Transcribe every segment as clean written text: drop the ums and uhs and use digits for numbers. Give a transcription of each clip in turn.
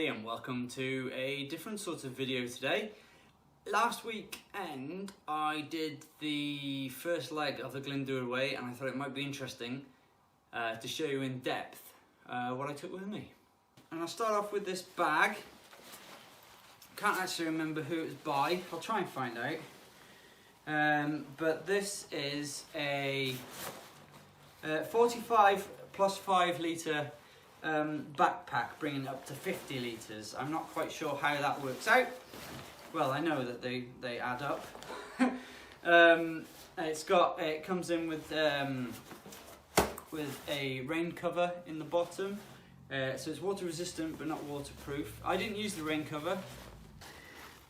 and welcome to a different sort of video today. Last weekend I did the first leg of the Glyndwr way and I thought it might be interesting to show you in depth what I took with me. And I'll start off with this bag. Can't actually remember who it was by, I'll try and find out. But this is a 45 plus 5 litre backpack, bringing it up to 50 litres. I'm not quite sure how that works out. Well, I know that they add up. It comes in with a rain cover in the bottom, so it's water resistant but not waterproof. I didn't use the rain cover.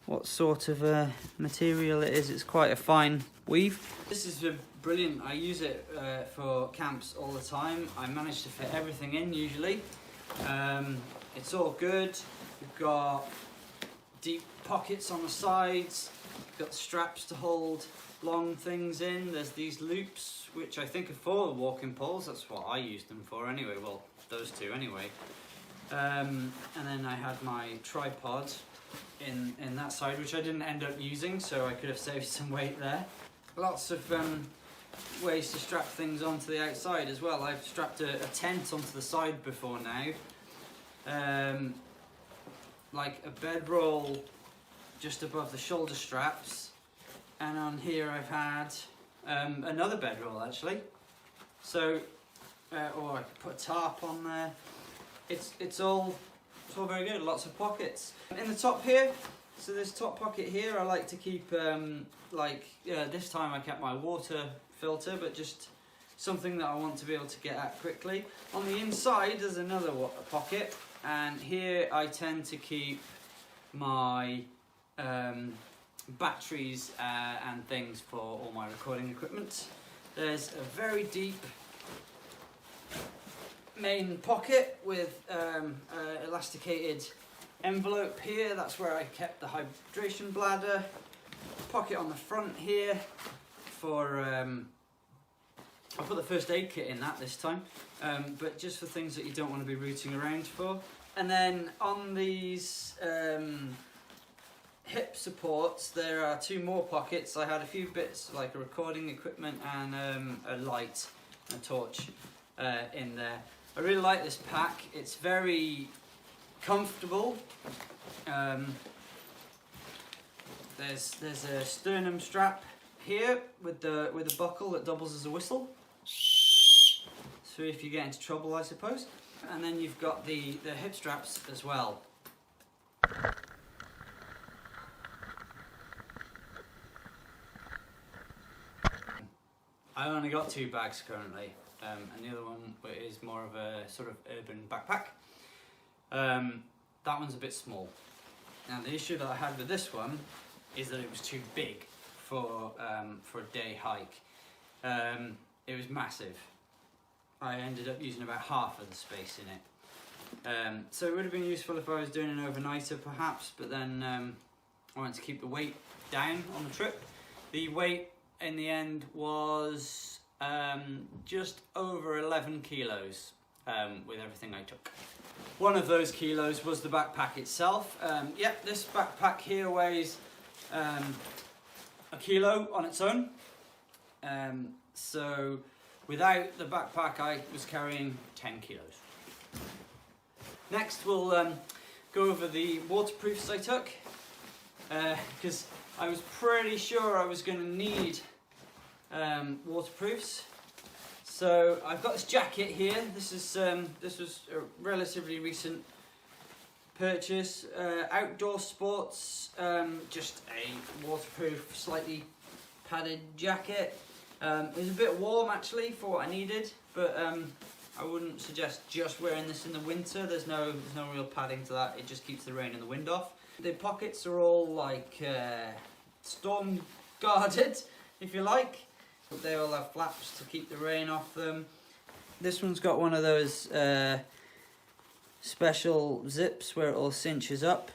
What sort of material it is? It's quite a fine weave. This is brilliant. I use it for camps all the time. I manage to fit everything in usually. It's all good. We've got deep pockets on the sides. We've got straps to hold long things in. There's these loops which I think are for walking poles. That's what I used them for anyway. Well, those two anyway. And then I had my tripod in that side, which I didn't end up using, so I could have saved some weight there. Lots of ways to strap things onto the outside as well. I've strapped a tent onto the side before now, like a bedroll just above the shoulder straps, and on here I've had another bedroll actually. So, or I could put a tarp on there. It's all very good. Lots of pockets in the top here. So this top pocket here, I like to keep this time I kept my water filter, but just something that I want to be able to get at quickly. On the inside there's another pocket, and here I tend to keep my batteries and things for all my recording equipment. There's a very deep main pocket with elasticated envelope here. That's where I kept the hydration bladder. Pocket on the front here for I put the first aid kit in that this time, but just for things that you don't want to be rooting around for. And then on these hip supports there are two more pockets. I had a few bits like a recording equipment and a light and a torch in there. I really like this pack. It's very comfortable. There's a sternum strap here with a buckle that doubles as a whistle, so if you get into trouble, I suppose. And then you've got the hip straps as well. I only got 2 bags currently. And the other one is more of a sort of urban backpack. That one's a bit small. Now the issue that I had with this one is that it was too big for a day hike. It was massive. I ended up using about half of the space in it. So it would have been useful if I was doing an overnighter perhaps, but then I wanted to keep the weight down on the trip. The weight in the end was just over 11 kilos with everything I took. One of those kilos was the backpack itself. Yep, this backpack here weighs a kilo on its own. So without the backpack I was carrying 10 kilos. Next we'll go over the waterproofs I took, because I was pretty sure I was going to need waterproofs. So I've got this jacket here. This was a relatively recent purchase. Outdoor Sports, just a waterproof, slightly padded jacket. It was a bit warm actually for what I needed, but I wouldn't suggest just wearing this in the winter. There's no real padding to that. It just keeps the rain and the wind off. The pockets are all like storm guarded, if you like. They all have flaps to keep the rain off them. This one's got one of those special zips where it all cinches up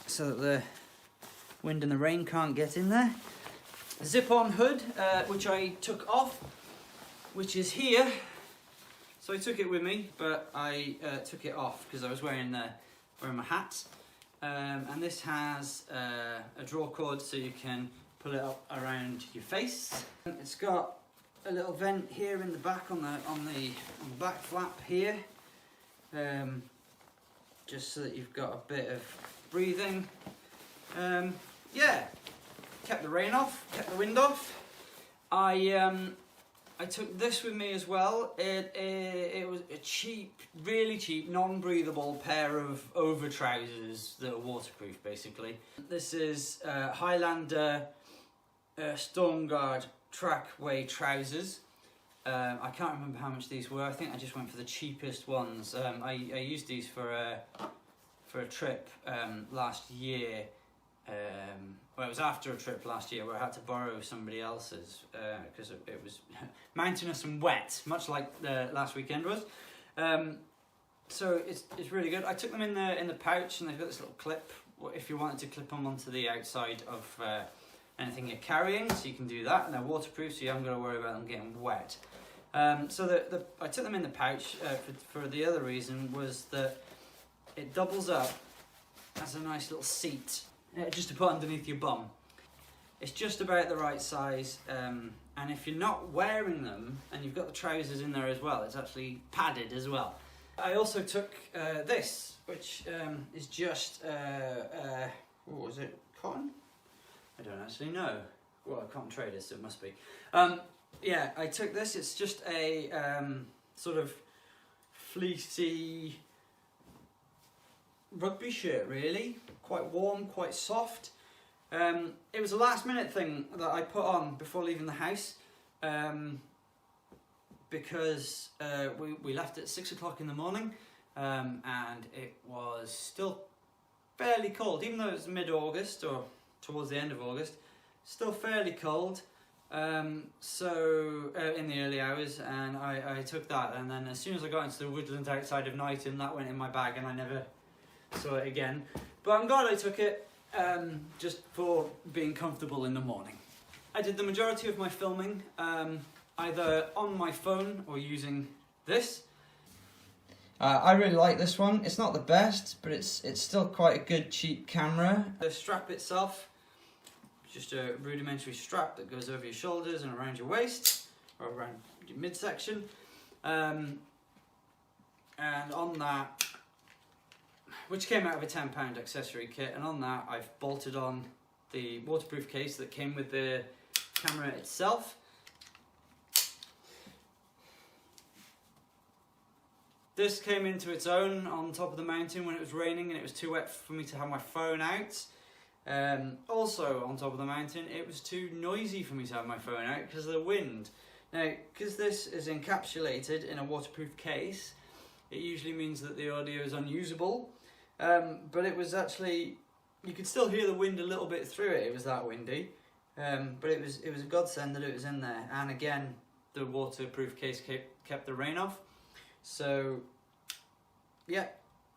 so that the wind and the rain can't get in there. A zip-on hood, which I took off, which is here. So I took it with me, but I took it off because I was wearing my hat. And this has a draw cord so you can pull it up around your face. It's got a little vent here in the back on the back flap here, just so that you've got a bit of breathing. Yeah, kept the rain off, kept the wind off. I took this with me as well. It was a cheap, really cheap, non-breathable pair of over trousers that are waterproof, basically. This is Highlander Stormguard Trackway trousers. I can't remember how much these were. I think I just went for the cheapest ones. I used these for a trip last year. Well, it was after a trip last year where I had to borrow somebody else's because it was mountainous and wet, much like the last weekend was. So it's really good. I took them in the pouch, and they've got this little clip if you wanted to clip them onto the outside of anything you're carrying, so you can do that, and they're waterproof, so you haven't got to worry about them getting wet. So I took them in the pouch for the other reason was that it doubles up as a nice little seat. Just to put underneath your bum. It's just about the right size, and if you're not wearing them and you've got the trousers in there as well, it's actually padded as well. I also took this, which is just what was it, cotton? I don't actually know. Well, Cotton Traders, so it must be. Yeah, I took this. It's just a sort of fleecy rugby shirt, really. Quite warm, quite soft. It was a last minute thing that I put on before leaving the house, because we left at 6 o'clock in the morning, and it was still fairly cold, even though it was mid-August or towards the end of August, still fairly cold. So in the early hours, and I took that, and then as soon as I got into the woodland outside of Knighton, that went in my bag and I never saw it again. But I'm glad I took it, just for being comfortable in the morning. I did the majority of my filming either on my phone or using this. I really like this one. It's not the best, but it's still quite a good cheap camera. The strap itself, just a rudimentary strap that goes over your shoulders and around your waist, or around your midsection. And on that, which came out of a £10 accessory kit, and on that I've bolted on the waterproof case that came with the camera itself. This came into its own on top of the mountain when it was raining and it was too wet for me to have my phone out. Also on top of the mountain, it was too noisy for me to have my phone out because of the wind. Now, because this is encapsulated in a waterproof case, it usually means that the audio is unusable. But it was actually, you could still hear the wind a little bit through it. It was that windy, but it was a godsend that it was in there. And again, the waterproof case kept the rain off. So yeah,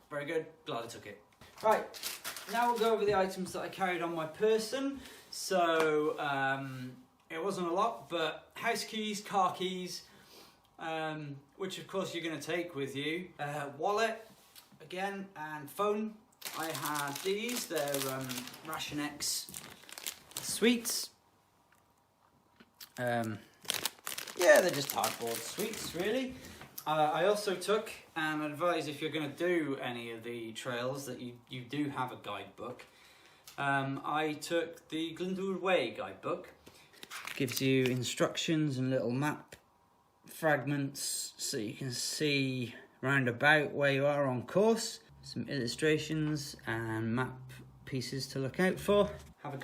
very good. Glad I took it. Right, now we'll go over the items that I carried on my person. So it wasn't a lot, but house keys, car keys, which of course you're going to take with you. Wallet. Again, and phone. I had these, they're Ration X sweets. Yeah, they're just cardboard sweets, really. I also took, and advise if you're going to do any of the trails that you do have a guidebook. I took the Glyndwr Way guidebook. Gives you instructions and little map fragments so you can see roundabout where you are on course, some illustrations and map pieces to look out for. Have a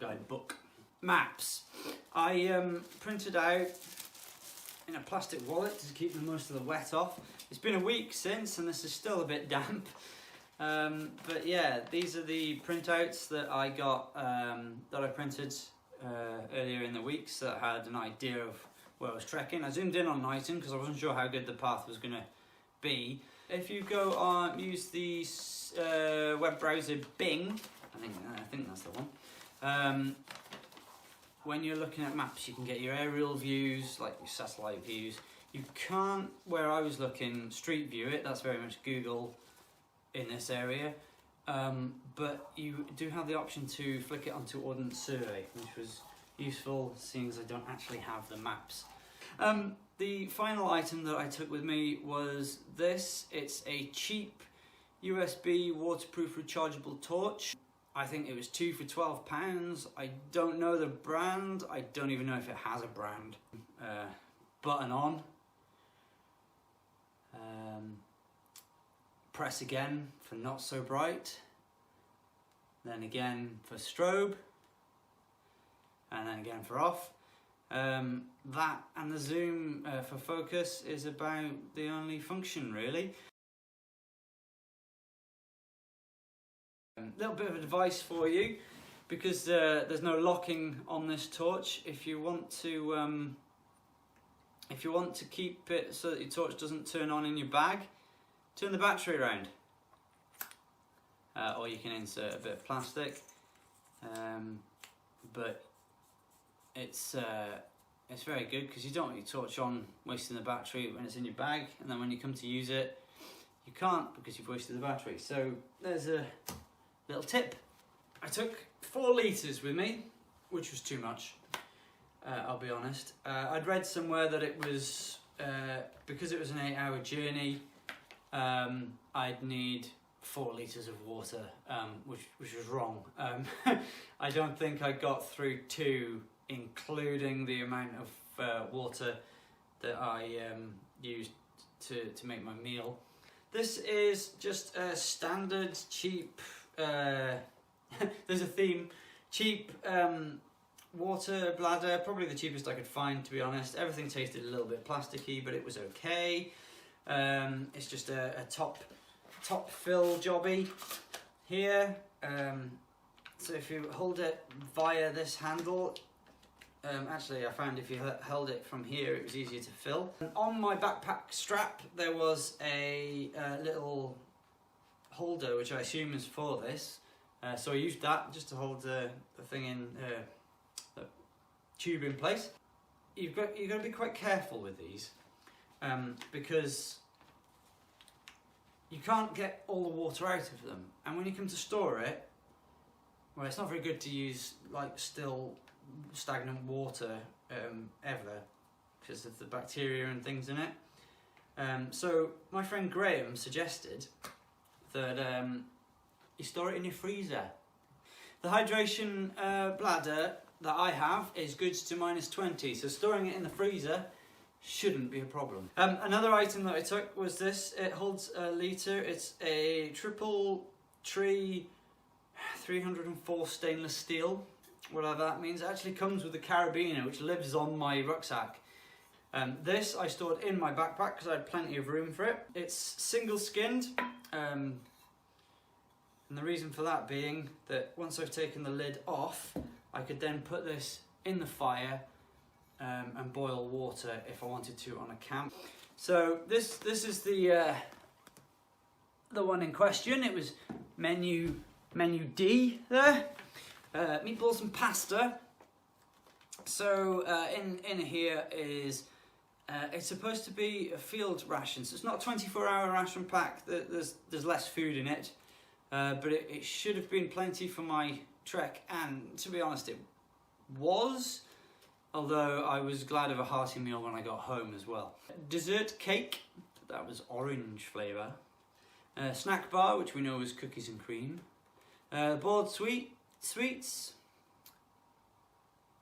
guidebook. Maps. I printed out in a plastic wallet to keep the most of the wet off. It's been a week since and this is still a bit damp. But yeah, these are the printouts that I got, that I printed earlier in the week, so that I had an idea of where I was trekking. I zoomed in on Knighton because I wasn't sure how good the path was going to be. If you go on, use the web browser Bing, I think that's the one. When you're looking at maps, you can get your aerial views, like your satellite views. You can't, where I was looking, street view it. That's very much Google in this area. But you do have the option to flick it onto Ordnance Survey, which was useful seeing as I don't actually have the maps. The final item that I took with me was this. It's a cheap USB waterproof rechargeable torch. I think it was 2 for £12. I don't know the brand. I don't even know if it has a brand. Button on. Press again for not so bright. Then again for strobe. And then again for off. That and the zoom for focus is about the only function really. A little bit of advice for you, because there's no locking on this torch. If you want to keep it so that your torch doesn't turn on in your bag, turn the battery around, or you can insert a bit of plastic. But it's very good because you don't want your torch on wasting the battery when it's in your bag, and then when you come to use it you can't because you've wasted the battery. So there's a little tip. I took 4 litres with me, which was too much, I'll be honest. I'd read somewhere that it was, because it was an 8-hour journey, I'd need 4 litres of water, which was wrong. I don't think I got through 2, including the amount of water that I used to make my meal. This is just a standard cheap, there's a theme, cheap water bladder, probably the cheapest I could find, to be honest. Everything tasted a little bit plasticky, but it was okay. It's just a top fill jobby here. So if you hold it via this handle, actually I found if you held it from here it was easier to fill. And on my backpack strap there was a little holder, which I assume is for this. So I used that just to hold the thing in, the tube in place. You've got to be quite careful with these, because you can't get all the water out of them, and when you come to store it, well, it's not very good to use like still stagnant water ever, because of the bacteria and things in it. So my friend Graham suggested that you store it in your freezer. The hydration bladder that I have is goods to -20, so storing it in the freezer shouldn't be a problem. Another item that I took was this. It holds a litre. It's a triple tree 304 stainless steel, whatever that means. It actually comes with a carabiner which lives on my rucksack. This I stored in my backpack because I had plenty of room for it. It's single skinned, and the reason for that being that once I've taken the lid off, I could then put this in the fire and boil water if I wanted to on a camp. So this is the one in question. It was menu D there. Meatballs and pasta. So in here is it's supposed to be a field ration, so it's not a 24-hour ration pack. There's less food in it, but it should have been plenty for my trek, and to be honest it was, although I was glad of a hearty meal when I got home as well. Dessert cake, that was orange flavour. Snack bar, which we know is cookies and cream. Boiled sweets.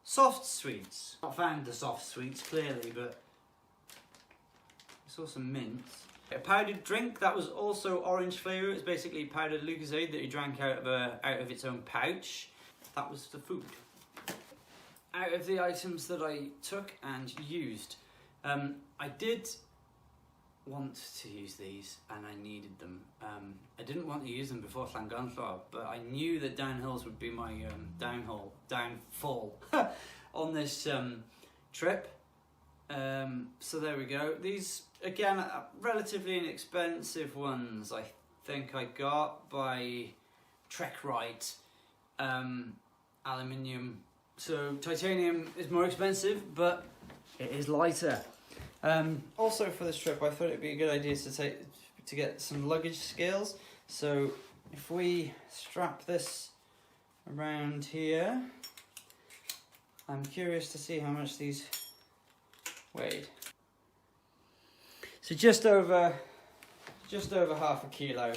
Soft sweets. Not found the soft sweets clearly, but I saw some mints. A powdered drink, that was also orange flavour. It's basically powdered Lucozade that you drank out of its own pouch. That was the food. Out of the items that I took and used, I did want to use these and I needed them. I didn't want to use them before Glyndwr, but I knew that downhills would be my downfall on this trip. So there we go. These, again, are relatively inexpensive ones. I think I got by Trekrite, aluminium. So titanium is more expensive, but it is lighter. Also for this trip, I thought it'd be a good idea to get some luggage scales. So if we strap this around here, I'm curious to see how much these weighed. So just over half a kilo.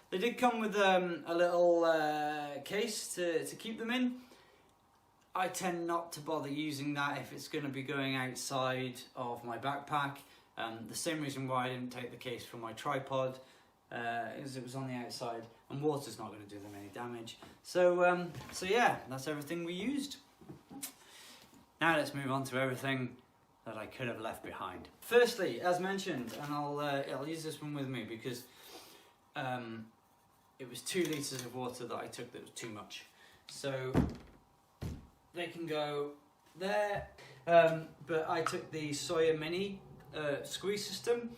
They did come with a little case to keep them in. I tend not to bother using that if it's going to be going outside of my backpack. The same reason why I didn't take the case for my tripod is it was on the outside and water's not going to do them any damage. So yeah, that's everything we used. Now let's move on to everything that I could have left behind. Firstly, as mentioned, and I'll use this one with me because it was 2 litres of water that I took that was too much. So they can go there, but I took the Sawyer Mini squeeze system.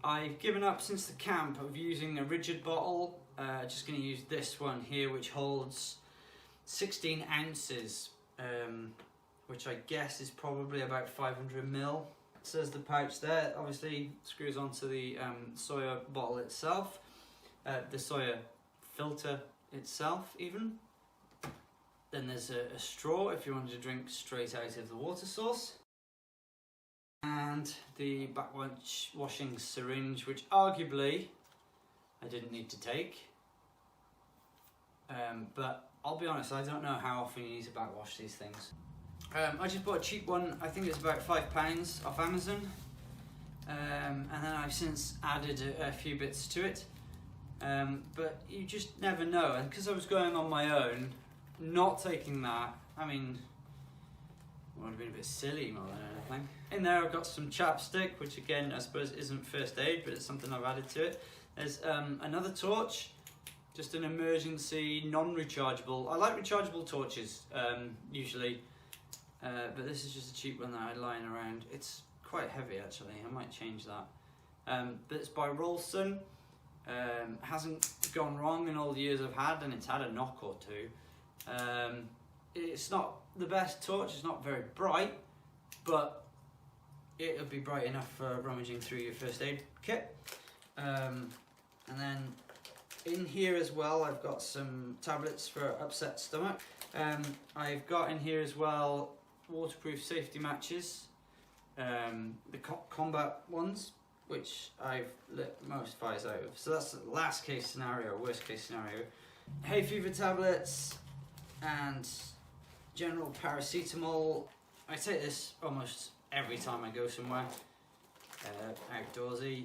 I've given up since the camp of using a rigid bottle. Just going to use this one here, which holds 16 ounces, which I guess is probably about 500 ml. It says the pouch there, obviously screws onto the Sawyer bottle itself, the Sawyer filter itself even. Then there's a straw if you wanted to drink straight out of the water source. And the backwashing syringe, which arguably I didn't need to take. But I'll be honest, I don't know how often you need to backwash these things. I just bought a cheap one, I think it's about £5 off Amazon. And then I've since added a few bits to it. But you just never know, and because I was going on my own, not taking that, I mean, it would have been a bit silly more than anything. In there I've got some chapstick, which again I suppose isn't first aid, but it's something I've added to it. There's another torch, just an emergency non-rechargeable. I like rechargeable torches usually, but this is just a cheap one that I had lying around. It's quite heavy actually, I might change that. But it's by Rolston. Hasn't gone wrong in all the years I've had, and it's had a knock or two. It's not the best torch, it's not very bright, but it'll be bright enough for rummaging through your first aid kit. And then in here as well I've got some tablets for upset stomach. I've got in here as well waterproof safety matches, the combat ones, which I've lit most fires out of. So that's the last case scenario, worst case scenario. Hay fever tablets and general paracetamol. I take this almost every time I go somewhere outdoorsy,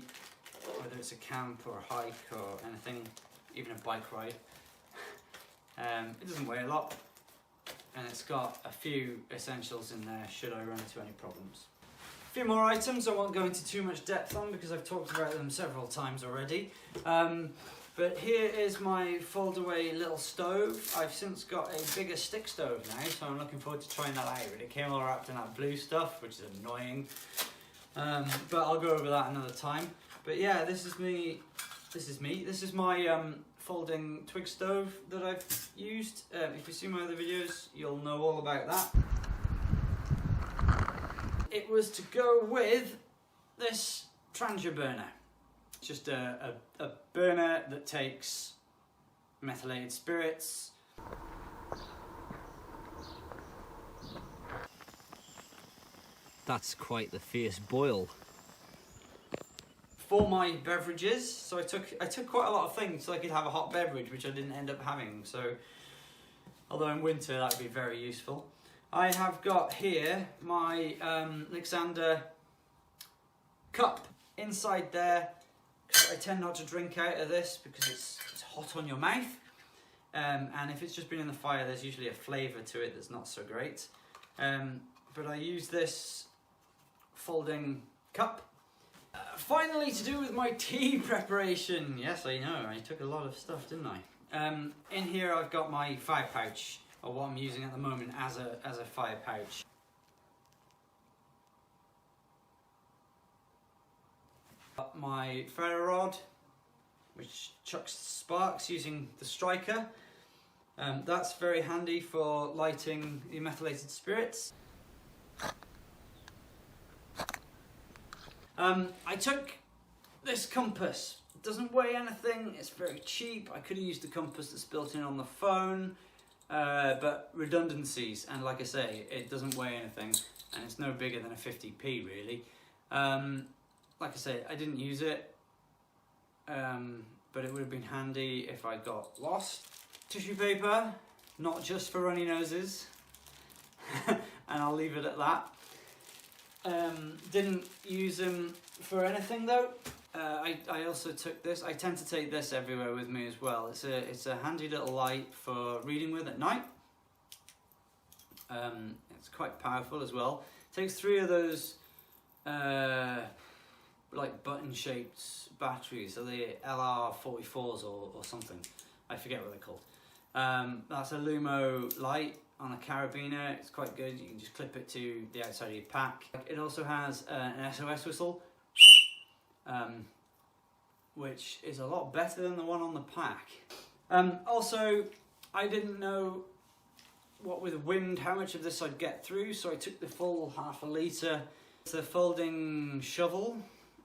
whether it's a camp or a hike or anything, even a bike ride. It doesn't weigh a lot, and it's got a few essentials in there should I run into any problems. A few more items I won't go into too much depth on because I've talked about them several times already. But here is my fold-away little stove. I've since got a bigger stick stove now, so I'm looking forward to trying that out. It came all wrapped in that blue stuff, which is annoying. But I'll go over that another time. But yeah, this is my folding twig stove that I've used. If you see my other videos, you'll know all about that. It was to go with this Trangia burner. It's just a burner that takes methylated spirits. That's quite the fierce boil. For my beverages, so I took quite a lot of things so I could have a hot beverage, which I didn't end up having. So, although in winter that would be very useful. I have got here my Lysander cup. Inside there, I tend not to drink out of this because it's hot on your mouth. And if it's just been in the fire, there's usually a flavour to it that's not so great. But I use this folding cup. Finally, to do with my tea preparation. Yes, I know, I took a lot of stuff, didn't I? In here I've got my fire pouch, or what I'm using at the moment as a fire pouch. Got my ferro rod, which chucks sparks using the striker. That's very handy for lighting the methylated spirits. I took this compass. It doesn't weigh anything, it's very cheap. I could have used the compass that's built in on the phone, but redundancies, and like I say, it doesn't weigh anything, and it's no bigger than a 50p really. Like I say, I didn't use it, but it would have been handy if I got lost. Tissue paper, not just for runny noses, and I'll leave it at that. Didn't use them for anything though. I also took this. I tend to take this everywhere with me as well. It's a handy little light for reading with at night. It's quite powerful as well. Takes 3 of those like button-shaped batteries. Are they LR44s or something? I forget what they're called. That's a Lumo light on a carabiner. It's quite good. You can just clip it to the outside of your pack. It also has an SOS whistle, which is a lot better than the one on the pack. Also, I didn't know what with wind how much of this I'd get through, so I took the full ½ litre. It's a folding shovel.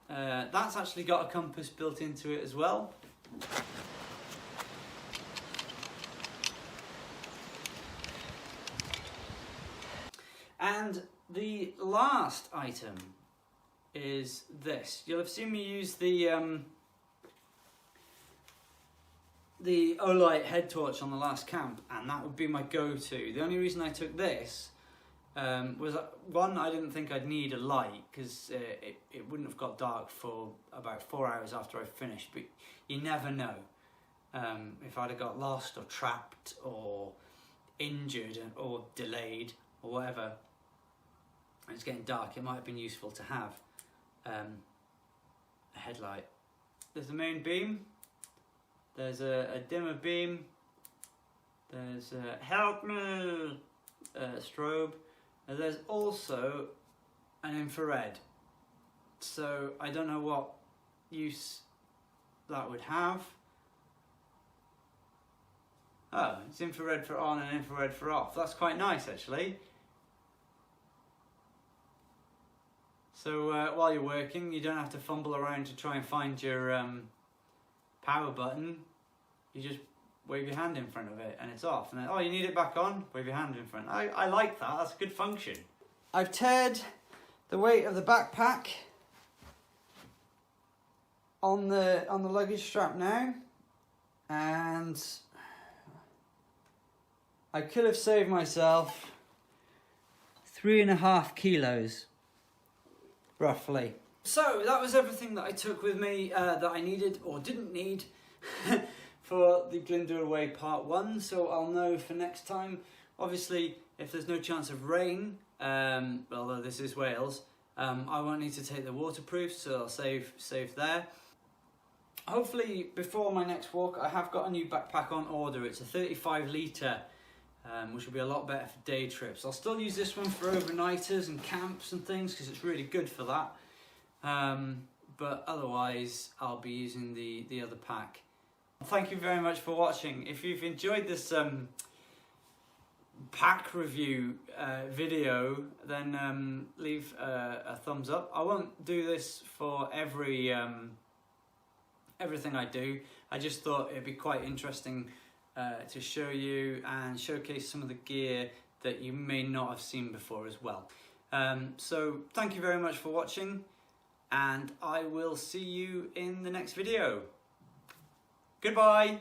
That's actually got a compass built into it as well. And the last item is this. You'll have seen me use the Olight head torch on the last camp, and that would be my go-to. The only reason I took this was, one, I didn't think I'd need a light, because it wouldn't have got dark for about 4 hours after I finished, but you never know. If I'd have got lost or trapped or injured or delayed or whatever, and it's getting dark, it might have been useful to have a headlight. There's the main beam, there's a dimmer beam, there's a help me strobe, and there's also an infrared. So I don't know what use that would have. Oh, it's infrared for on and infrared for off. That's quite nice actually. So while you're working, you don't have to fumble around to try and find your power button. You just wave your hand in front of it and it's off. And then, oh, you need it back on? Wave your hand in front. I like that, that's a good function. I've tared the weight of the backpack on the luggage strap now, and I could have saved myself 3.5 kilos. Roughly. So that was everything that I took with me that I needed or didn't need for the Glyndwr Way Part 1, so I'll know for next time. Obviously, if there's no chance of rain, although this is Wales, I won't need to take the waterproof, so I'll save there. Hopefully before my next walk I have got a new backpack on order. It's a 35 litre, which will be a lot better for day trips. I'll still use this one for overnighters and camps and things because it's really good for that. But otherwise I'll be using the other pack. Thank you very much for watching. If you've enjoyed this pack review video, then leave a thumbs up. I won't do this for everything I do. I just thought it'd be quite interesting to show you and showcase some of the gear that you may not have seen before as well. So thank you very much for watching, and I will see you in the next video. Goodbye!